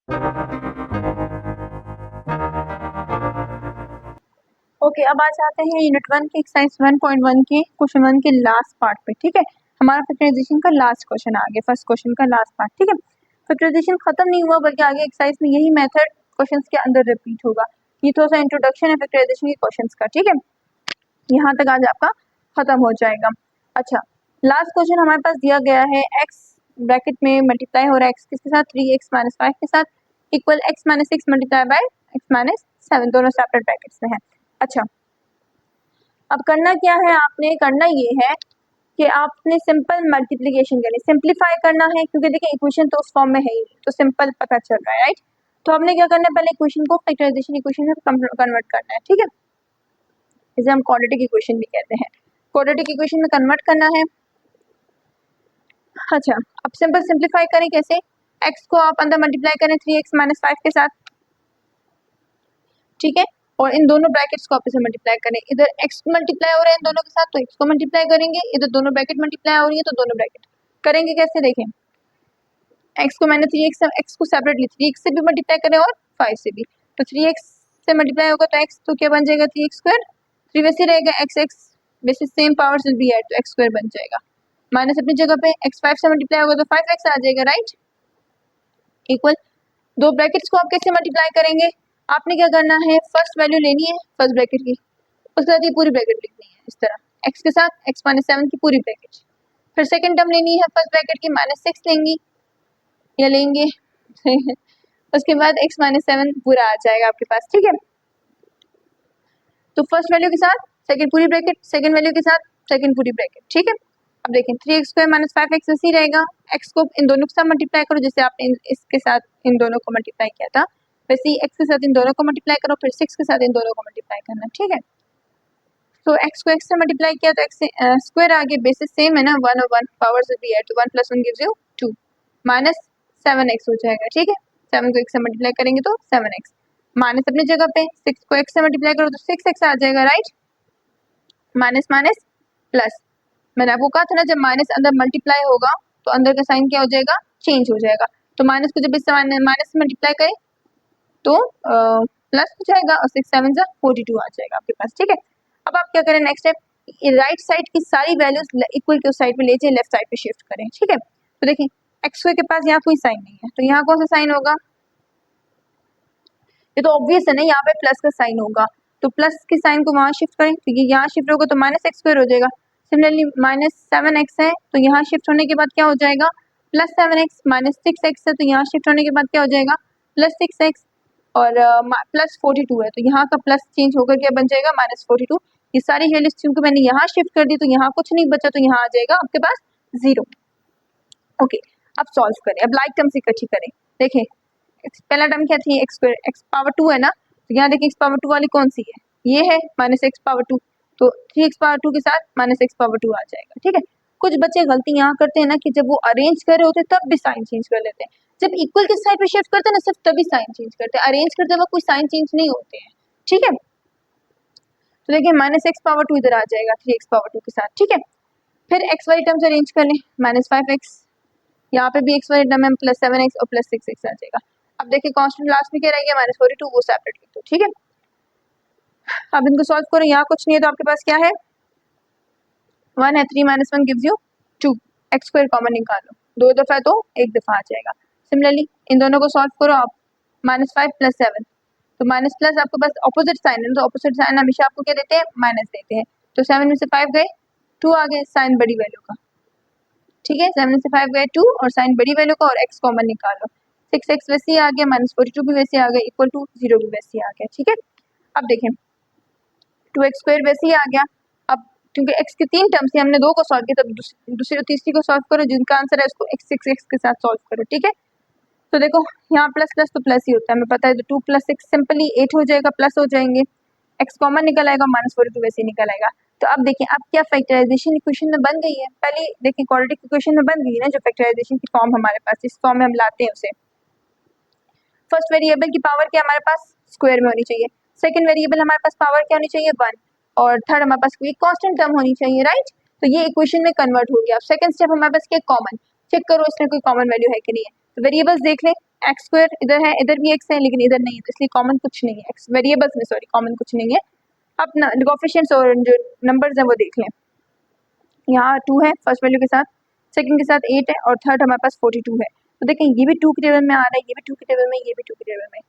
Okay, अब आ जाते हैं यूनिट 1 के एक्सरसाइज 1.1 के क्वेश्चन 1 के लास्ट पार्ट पे। ठीक है, हमारा फैक्टराइजेशन का लास्ट क्वेश्चन आ गया, फर्स्ट क्वेश्चन का लास्ट पार्ट। ठीक है, फैक्टराइजेशन खत्म नहीं हुआ बल्कि आगे एक्सरसाइज में यही मेथड क्वेश्चंस के अंदर रिपीट होगा। ये थोड़ा सा इंट्रोडक्शन है फैक्टराइजेशन के क्वेश्चंस का। ठीक है, यहाँ तक आज आपका खत्म हो जाएगा। अच्छा, लास्ट क्वेश्चन हमारे पास दिया गया है एक्स ब्रैकेट में मल्टीप्लाई हो रहा है एक्स किसके साथ, 3x - 5 के साथ equal x - 6 multiply by x - 7, दोनों सेपरेट ब्रैकेट्स में है। अच्छा, अब करना क्या है, आपने करना ये है कि आपने सिंपल मल्टीप्लिकेशन करनी, सिंप्लीफाई करना है, क्योंकि देखिए इक्वेशन तो उस फॉर्म में है ही तो सिंपल पता चल रहा है, राइट। तो हमने क्या करना है, पहले इक्वेशन को फैक्टराइजेशन इक्वेशन में कन्वर्ट करना है। ठीक है, इसे हम क्वाड्रेटिक इक्वेशन भी कहते हैं, क्वाड्रेटिक इक्वेशन में कन्वर्ट करना है। अच्छा, अब सिंपल सिंप्लीफाई करें कैसे, x को आप अंदर मल्टीप्लाई करें 3x - 5 के साथ। ठीक है, और इन दोनों ब्रैकेट्स को आपस में मल्टीप्लाई करें, इधर x मल्टीप्लाई हो रहा है इन दोनों के साथ तो x को मल्टीप्लाई करेंगे, इधर दोनों ब्रैकेट मल्टीप्लाई हो रही है तो दोनों ब्रैकेट करेंगे। कैसे देखें, x को मैंने 3x को सेपरेटली 3x से भी मल्टीप्लाई करें और 5 से भी, तो 3x से मल्टीप्लाई होगा तो x तो क्या बन जाएगा 3x², 3 वैसे रहेगा, x bases same powers will be add तो x² बन जाएगा, माइनस अपनी जगह पे x 5 से मल्टीप्लाई होगा तो 5x आ जाएगा, राइट। इक्वल दो ब्रैकेट्स को आप कैसे मल्टीप्लाई करेंगे, आपने क्या करना है, फर्स्ट वैल्यू लेनी है फर्स्ट ब्रैकेट की, उसके बाद ये पूरी ब्रैकेट लिखनी है इस तरह, x के साथ x - 7 की पूरी ब्रैकेट, फिर सेकंड टर्म लेनी है फर्स्ट ब्रैकेट की -6 लेंगी या लेंगे उसके बाद x - 7 पूरा आ जाएगा आपके पास। ठीक है, तो फर्स्ट वैल्यू के साथ सेकंड पूरी ब्रैकेट, सेकंड वैल्यू के साथ सेकंड पूरी ब्रैकेट। ठीक है, अब देखें 3x² - 5x ऐसे ही रहेगा, x को इन दोनों के साथ मल्टीप्लाई करो, जैसे आपने इसके साथ इन दोनों को मल्टीप्लाई किया था वैसे ही x के साथ इन दोनों को मल्टीप्लाई करो, फिर 6 के साथ इन दोनों को मल्टीप्लाई करना। ठीक है, तो x को x से मल्टीप्लाई किया तो x स्क्वायर आ गया, बेसिस सेम है ना, 1 और 1 पावर्स भी है तो 1 + 1 गिव्स यू 2 -7x हो जाएगा। ठीक है, 7 को x से मल्टीप्लाई करेंगे तो 7x, माइनस अपनी जगह पे 6 को x से मल्टीप्लाई करो तो 6x आ जाएगा, राइट। माइनस माइनस प्लस, मैंने आपको कहा था ना जब माइनस अंदर मल्टीप्लाई होगा तो अंदर का साइन क्या हो जाएगा, चेंज हो जाएगा, तो माइनस को जब इस माइनस से मल्टीप्लाई करें तो प्लस हो जाएगा और 6 7 जा 42 आ जाएगा आपके पास। ठीक है, अब आप क्या करें, नेक्स्ट स्टेप राइट साइड की सारी वैल्यूज इक्वल के उस साइड पे ले जाए, लेफ्ट साइड पे शिफ्ट करें। ठीक है, तो देखिए एक्स के पास यहाँ कोई साइन नहीं है तो यहाँ कौन सा साइन होगा, ये तो ऑब्वियस है ना, यहाँ पे प्लस का साइन होगा तो प्लस के साइन को वहाँ शिफ्ट करें, तो ये यहाँ शिफ्ट होगा तो -x² हो जाएगा। सिमिलरली -7x है तो यहाँ शिफ्ट होने के बाद क्या हो जाएगा, +7x, -6x है तो यहाँ शिफ्ट होने के बाद क्या हो जाएगा, +6x, और +42 है तो यहाँ का प्लस चेंज होकर क्या बन जाएगा, -42। ये सारी वैल्यूज क्योंकि मैंने यहाँ शिफ्ट कर दी तो यहाँ कुछ नहीं बचा तो यहाँ आ जाएगा आपके पास 0। ओके, अब सॉल्व करें, अब लाइक टर्म्स इकट्ठी करें। देखें पहला टर्म क्या थी, x पावर 2 है ना, तो यहाँ देखिए x पावर 2 वाली कौन सी है, ये है -x पावर 2, तो 3x पावर 2 के साथ -x पावर 2 आ जाएगा। ठीक है, कुछ बच्चे गलती यहाँ करते हैं ना कि जब वो अरेंज कर रहे होते तब भी साइन चेंज कर लेते हैं, जब इक्वल के साइड पे शिफ्ट करते हैं ना सिर्फ तभी साइन चेंज करते हैं, अरेंज करते वक्त कोई साइन चेंज नहीं होते हैं। ठीक है, तो देखिए -x पावर 2 इधर आ जाएगा 3x पावर 2 के साथ। ठीक है, फिर x वाली टर्म्स अरेंज कर लें, -5x, यहाँ पे भी x वाली टर्म है +7x और +6x आ जाएगा। अब देखिए कांस्टेंट लास्ट में क्या रह गया, -42, वो सेपरेट लिख दो। ठीक है, अब इनको सॉल्व करो, यहाँ कुछ नहीं है तो आपके पास क्या है, 1 है, 3 - 1 गिव्स यू 2, x² कॉमन निकालो, 2 दफा है तो 1 दफा आ जाएगा। सिमिलरली इन दोनों को सॉल्व करो आप, -5 + 7, तो माइनस प्लस आपके पास ऑपोजिट साइन है तो ऑपोजिट साइन हमेशा आपको क्या देते हैं, माइनस देते हैं, तो 7 में से 5 गए 2 आ गए, साइन बड़ी वैल्यू का। ठीक है, 7 में से 5 गए 2 और साइन बड़ी वैल्यू का और x कॉमन निकालो, 6x वैसे ही आ गया, -42 भी वैसे आ गया, इक्वल टू 0 भी वैसे ही आ गया। ठीक है, अब देखें 2x² वैसे ही आ गया। अब क्योंकि x के 3 टर्म्स थे हमने 2 को सॉल्व किया, तब दूसरी और तीसरी को सॉल्व करो, जिनका आंसर है उसको x के साथ सॉल्व करो। ठीक है, तो देखो यहाँ प्लस प्लस तो प्लस ही होता है, हमें पता है, तो 2 + 6 सिंपली 8 हो जाएगा, प्लस हो जाएंगे, x कॉमन निकल आएगा, -42 वैसे ही निकल आएगा। तो अब देखिए अब क्या फैक्टराइजेशन इक्वेशन में बन गई है, पहले देखिए क्वाड्रेटिक इक्वेशन में बन गई है ना, जो फैक्टराइजेशन की फॉर्म हमारे पास इस फॉर्म में हम लाते हैं उसे, फर्स्ट वेरिएबल की पावर क्या हमारे पास स्क्वायर में होनी चाहिए, सेकंड वेरिएबल हमारे पास पावर क्या होनी चाहिए 1, और थर्ड हमारे पास कोई कांस्टेंट टर्म होनी चाहिए, राइट। तो ये इक्वेशन में कन्वर्ट हो गया। अब सेकंड स्टेप हमारे पास क्या, कॉमन, चेक करो इसमें कोई कॉमन वैल्यू है कि नहीं है, तो वेरिएबल्स देख लें, एक्स स्क्वायर इधर है, इधर भी एक्स है लेकिन इधर नहीं है, तो इसलिए कॉमन कुछ नहीं है, एक्स वेरिएबल्स में सॉरी कॉमन कुछ नहीं है। अब कोफिशिएंट्स और जो नंबर्स हैं वो देख लें। यहाँ 2 है फर्स्ट वैल्यू के साथ, सेकंड के साथ 8 है और थर्ड हमारे पास 42 है। तो देखें ये भी 2 के टेबल में आ रहा है, ये भी 2 के टेबल में, ये भी 2 के टेबल में।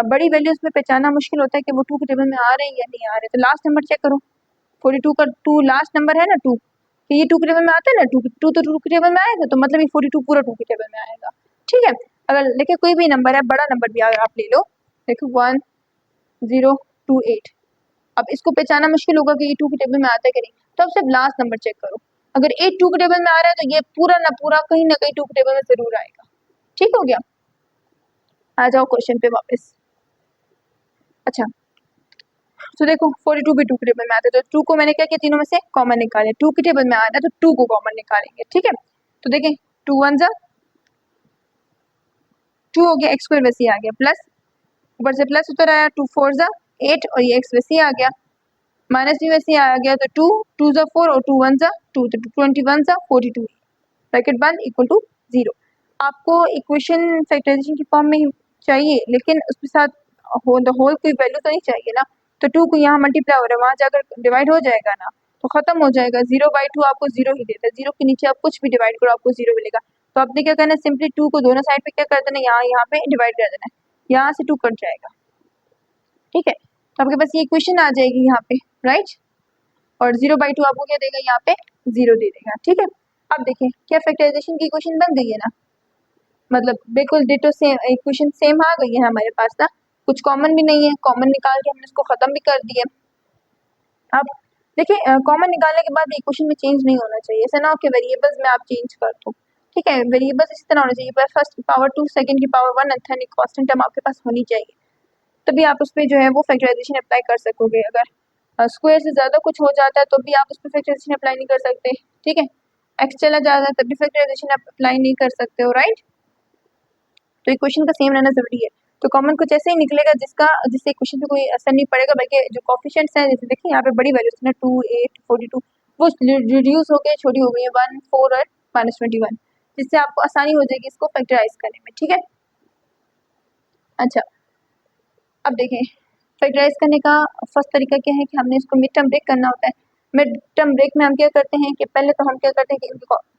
बड़ी वैल्यूज में पहचानना मुश्किल होता है कि वो 2 के टेबल में आ रहे हैं या नहीं आ रहे। तो लास्ट नंबर चेक करो, 42 का 2 लास्ट नंबर है ना 2, तो ये 2 के टेबल में आता है ना, 2 तो 2 के टेबल में आएगा, तो मतलब ये 42 पूरा 2 के टेबल में आएगा। ठीक है, अगर देखिए कोई भी नंबर है, बड़ा नंबर भी अगर आप ले लो, देखो 1028, अब इसको पहचाना मुश्किल होगा कि ये 2 के टेबल में आता है कि नहीं, तो अब सिर्फ लास्ट नंबर चेक करो। अगर 8 2 के टेबल में आ रहा है तो ये पूरा ना पूरा कहीं ना कहीं 2 के टेबल में जरूर आएगा। ठीक हो गया, आ जाओ क्वेश्चन पे वापस। अच्छा तो देखो 42 भी 2 के टेबल में आता है, तो 2 को मैंने क्या किया, तीनों में से कॉमन निकाले, 2 के टेबल में आ रहा है तो 2 को कॉमन निकालेंगे। ठीक है, तो देखें 2 1 जा 2 हो गया, एक्स स्क्वायर वैसे ही आ गया, प्लस ऊपर से प्लस उतर आया, 2 4 जा 8 और ये एक्स वैसे ही आ गया, माइनस भी वैसे ही आ गया, तो 2 2 जा 4 और 2 1 जा 2, तो 21 जा 42 ब्रैकेट बंद इक्वल टू 0। आपको इक्वेशन फैक्टराइजेशन की फॉर्म में ही चाहिए, लेकिन उसके साथ द होल कोई वैल्यू तो नहीं चाहिए ना, तो 2 को यहाँ मल्टीप्लाई हो रहा है, वहाँ जाकर डिवाइड हो जाएगा ना, तो खत्म हो जाएगा। 0/2 आपको 0 ही देता है, 0 के नीचे आप कुछ भी डिवाइड करो आपको 0 मिलेगा। तो आपने क्या करना है, सिंपली 2 को दोनों साइड पे क्या कर देना, यहाँ पे डिवाइड कर देना है, यहाँ से 2 कट जाएगा। ठीक है, तो आपके पास ये इक्वेशन आ जाएगी यहाँ पे, राइट, और 0/2 आपको क्या देगा, यहाँ पे 0 दे देगा। ठीक है, अब देखिए क्या फैक्टराइजेशन की इक्वेशन बन गई है ना, मतलब बिल्कुल डिटो सेम इक्वेशन सेम आ गई है हमारे पास ना, कुछ कॉमन भी नहीं है, कॉमन निकाल के हमने इसको खत्म भी कर दिया। अब देखिए कॉमन निकालने के बाद इक्वेशन में चेंज नहीं होना चाहिए, ऐसा ना हो कि वेरिएबल्स में आप चेंज कर दो। ठीक है, वेरिएबल्स इस तरह होने चाहिए, फर्स्ट की पावर 2 सेकंड की पावर 1 और थर्ड की कांस्टेंट टर्म आपके पास होनी चाहिए, तभी आप उस पर जो है वो फैक्टराइजेशन अप्लाई कर सकोगे। अगर स्क्वायर से ज़्यादा कुछ हो जाता है तो भी आप उस पर फैक्टराइजेशन अप्लाई नहीं कर सकते। ठीक है, एक्स चला जाता है तब भी फैक्टराइजेशन अप्लाई नहीं कर सकते हो, राइट। तो इक्वेशन का सेम रहना जरूरी है। तो कॉमन कुछ ऐसे ही निकलेगा जिससे इक्वेशन पे कोई असर नहीं पड़ेगा, बल्कि जो कोफिशिएंट्स हैं, जैसे देखिए यहाँ पे बड़ी वैल्यूज ना 2 8 42 वो रिड्यूस होकर छोटी हो गई है 1 4 और -21, जिससे आपको आसानी हो जाएगी इसको फैक्टराइज करने में। ठीक है, अच्छा अब देखें फैक्टराइज करने का फर्स्ट तरीका क्या है कि हमने इसको मिड टर्म ब्रेक करना होता है। मिड टर्म ब्रेक में हम क्या करते हैं कि पहले तो हम क्या करते हैं कि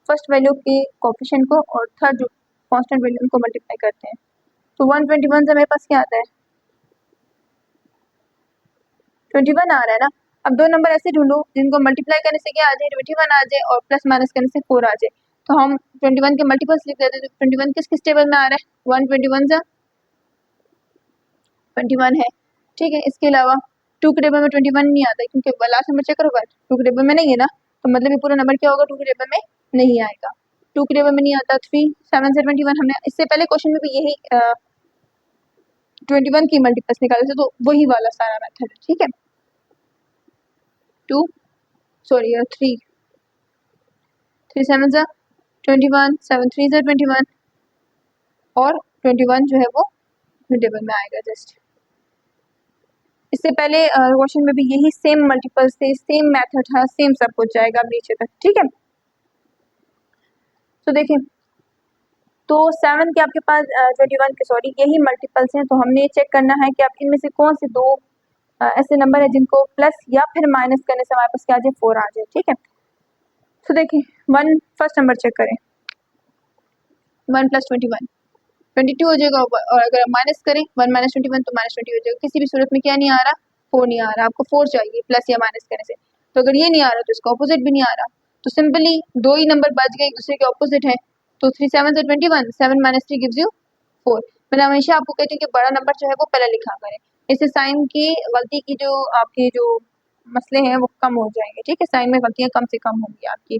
फर्स्ट वैल्यू के कोफिशिएंट को और थर्ड जो कांस्टेंट वैल्यू उनको मल्टीप्लाई करते हैं। तो 121 से मेरे पास क्या आता है, 21 आ रहा है ना। अब दो नंबर ऐसे ढूंढो जिनको मल्टीप्लाई करने से क्या आ जाए, 21 आ जाए, और प्लस माइनस करने से 4 आ जाए। तो हम 21 के मल्टीपल्स लिख देते हैं। तो 21 किस किस टेबल में आ रहा है, 121 जा 21 है। ठीक है, इसके अलावा 2 के टेबल में 21 नहीं आता क्योंकि लास्ट नंबर चेक करो 2 के टेबल में नहीं है ना, तो मतलब ये पूरा नंबर क्या होगा, 2 के टेबल में नहीं आएगा। 2 के टेबल में नहीं आता। 3 7 से 21, हमने इससे पहले क्वेश्चन में भी यही 21 की मल्टीपल्स निकाले थे, तो वही वाला सारा मेथड है। ठीक है, 2 सॉरी 3 7 जा 21, 7 3 जा 21 और 21 जो है वो टेबल में आएगा जस्ट। इससे पहले क्वेश्चन में भी यही सेम मल्टीपल्स थे, सेम मेथड था, सेम सब कुछ जाएगा नीचे तक। ठीक है, तो देखिए तो 7 के आपके पास 21 के सॉरी यही मल्टीपल्स हैं, तो हमने चेक करना है कि आप इनमें से कौन से दो ऐसे नंबर है जिनको प्लस या फिर माइनस करने से हमारे पास क्या आ जाए, 4 आ जाए। ठीक है, तो देखिए 1 फर्स्ट नंबर चेक करें, 1 + 21 22 हो जाएगा, और अगर माइनस करें 1 - 21 तो -20 हो जाएगा। किसी भी सूरत में क्या नहीं आ रहा, 4 नहीं आ रहा, आपको 4 चाहिए प्लस या माइनस करने से। तो अगर ये नहीं आ रहा तो इसका ऑपोजिट भी नहीं आ रहा, तो सिंपली दो ही नंबर बच गए, एक दूसरे के ऑपोजिट है। तो 3 7 से 21, 7 - 3 गिव्स यू 4। मैं हमेशा आपको कहती हूँ कि बड़ा नंबर जो है वो पहले लिखा करें, इससे साइन की गलती की जो आपकी जो मसले हैं वो कम हो जाएंगे। ठीक है, साइन में गलतियाँ कम से कम होंगी आपकी,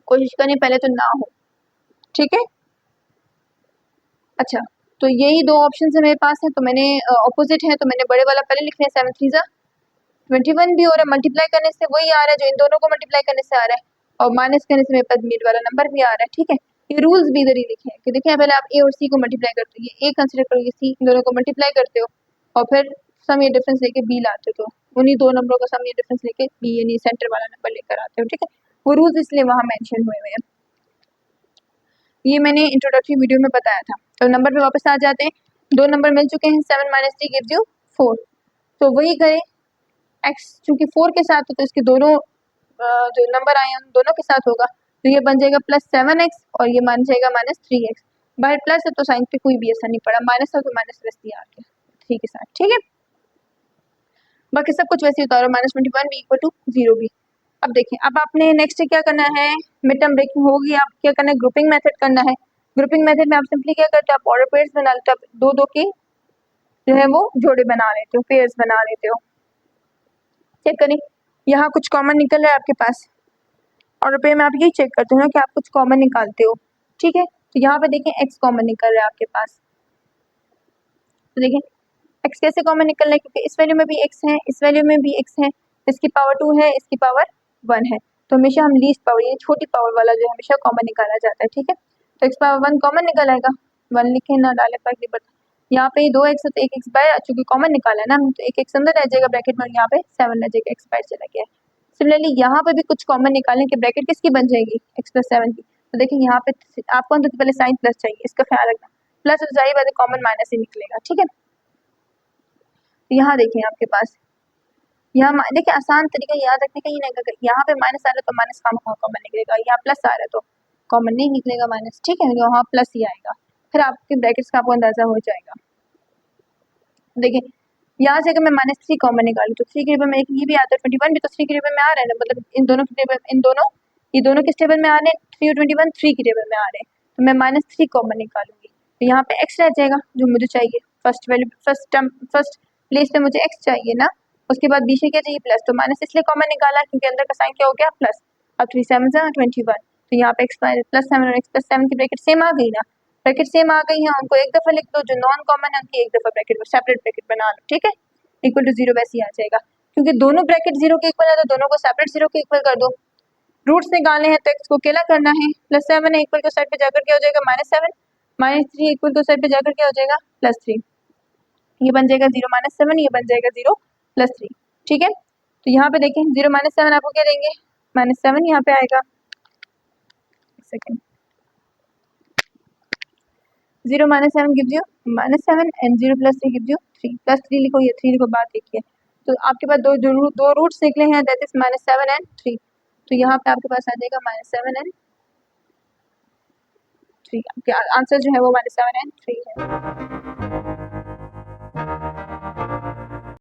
कोशिश करें पहले तो ना हो। ठीक है, अच्छा तो यही दो ऑप्शन है मेरे पास है, तो मैंने ऑपोजिट है तो मैंने बड़े वाला पहले लिख लिया, 7 3 जा 21 भी हो रहा है, मल्टीप्लाई करने से वही आ रहा है जो इन दोनों को मल्टीप्लाई करने से आ रहा है, और माइनस करने से मेरे पास मिड वाला नंबर भी आ रहा है। ठीक है, ये रूल्स भी इधर ही लिखे हैं कि देखिए पहले आप ए और सी को मल्टीप्लाई करते हो, ये ए कंसिडर करो, ये सी, इन दोनों को मल्टीप्लाई करते हो और फिर सम या डिफरेंस लेके बी लाते हो, तो उन्हीं दो नंबरों का सम या डिफरेंस लेके बी यानी सेंटर वाला नंबर लेकर आते हो। ठीक है, वो रूल्स इसलिए वहाँ मेंशन हुए हैं। ये मैंने इंट्रोडक्टरी वीडियो में बताया था। तो नंबर पे वापस आ जाते हैं। 2 नंबर मिल चुके हैं, 7 माइनस 3 गिव्स यू 4। तो वही करें, x चूँकि 4 के साथ है तो इसके दोनों जो नंबर आए हैं उन दोनों के साथ होगा, तो ये बन जाएगा प्लस 7x और ये मान जाएगा माइनस 3x। बाहर प्लस है तो साइन पे कोई भी असर नहीं पड़ा, माइनस था तो माइनस प्लस दिया आ गया 3 के साथ, ठीक है। बाकी सब कुछ वैसे उतारो, माइनस 21 भी इक्वल टू 0 भी। अब देखिए, अब आपने नेक्स्ट क्या करना है, मिड टर्म ब्रेकिंग होगी, आप क्या करना है, ग्रुपिंग मेथड करना है। ग्रुपिंग मेथड में आप सिंपली क्या करते हो, आप ऑर्डर पेयर्स बना लेते हो, आप दो दो के जो है वो जोड़े बना लेते हो, पेयर्स बना लेते हो। चेक करें, यहाँ कुछ कॉमन निकल रहा है आपके पास, और रुपये में आप ये चेक करते हो कि आप कुछ कॉमन निकालते हो, ठीक है। तो यहाँ पे देखें x कॉमन निकल रहा है आपके पास, तो देखें x कैसे कॉमन निकल रहा है, क्योंकि इस वैल्यू में भी x है, इस वैल्यू में भी x है, इसकी पावर 2 है, इसकी पावर 1 है, तो हमेशा हम लीस्ट पावर ये छोटी पावर वाला जो हमेशा कॉमन निकाला जाता है, ठीक है। तो x पावर 1 कॉमन निकल आएगा, 1 लिखे ना डाले पर नहीं पता, यहाँ पे 2x है तो 1x बाहर, चूंकि कॉमन निकाला है ना, तो 1x अंदर रह जाएगा ब्रैकेट में, यहाँ पे 7 रह जाएगा, x बाहर चला गया है। सिमिलरली यहाँ पे भी कुछ कॉमन निकालने की ब्रैकेट किसकी बन जाएगी, x प्लस 7 की। तो देखिए यहाँ पे आपको अंदर पहले साइन प्लस चाहिए, इसका ख्याल रखना, प्लस तो जाहिर बात है कॉमन माइनस ही निकलेगा, ठीक है। तो यहाँ देखिए आपके पास, यहाँ देखिए आसान तरीका याद रखने का ही नहीं, यहाँ पे माइनस आ रहा है तो माइनस कॉमन निकलेगा, यहाँ प्लस आ रहा है तो कॉमन नहीं निकलेगा माइनस, ठीक है, यहाँ प्लस ही आएगा, फिर आपके ब्रैकेट्स का आपको अंदाजा हो जाएगा। देखिए यहाँ से अगर मैं माइनस 3 कॉमन निकालूँ तो 3 के टेबल में एक ये भी आता है, 21 भी तो 3 के टेबल में आ रहा है ना, मतलब इन दोनों के टेबल, ये दोनों किस टेबल में आ रहे हैं, 3 और 21 3 के टेबल में आ रहे हैं, तो मैं माइनस 3 कॉमन निकालूंगी, तो यहाँ पे x रह जाएगा जो मुझे चाहिए, फर्स्ट वैल्यू फर्स्ट प्लेस पे मुझे x चाहिए ना, उसके बाद बीच में क्या चाहिए प्लस, तो माइनस इसलिए कॉमन निकाला क्योंकि अंदर का साइन क्या हो गया प्लस। अब 3 7 21, तो यहाँ पे x प्लस 7 और x प्लस 7 की ब्रैकेट सेम आ गई ना, ब्रैकेट सेम आ गई है, उनको एक दफा लिख दो, जो नॉन कॉमन है उनकी एक दफा ब्रैकेट सेपरेट ब्रैकेट बना लो, ठीक है, इक्वल टू 0 वैसे ही आ जाएगा, क्योंकि दोनों ब्रैकेट 0 के इक्वल है तो दोनों को सेपरेट 0 के इक्वल कर दो। रूट्स निकालने हैं तो x को अकेला करना है, प्लस 7 है इक्वल टू साइड पे जाकर क्या हो जाएगा minus 7, minus 3 equal to side पे जाकर क्या हो जाएगा प्लस 3, ये बन जाएगा 0 माइनस 7, ये बन जाएगा 0 प्लस 3, ठीक है। तो यहाँ पे देखें 0 माइनस 7 आपको क्या देंगे, माइनस 7 यहाँ पे आएगा, second 0 minus 7 gives you minus 7 and 0 plus 3 gives you 3, plus 3 लिखो, ये 3 लिखो, बात एक ही है। तो आपके पास दो रूट्स निकले हैं, दैट इज माइनस 7 एंड 3, तो यहाँ पे आपके पास आ जाएगा माइनस 7 एंड 3, आपके आंसर जो है वो माइनस 7 एंड 3 है।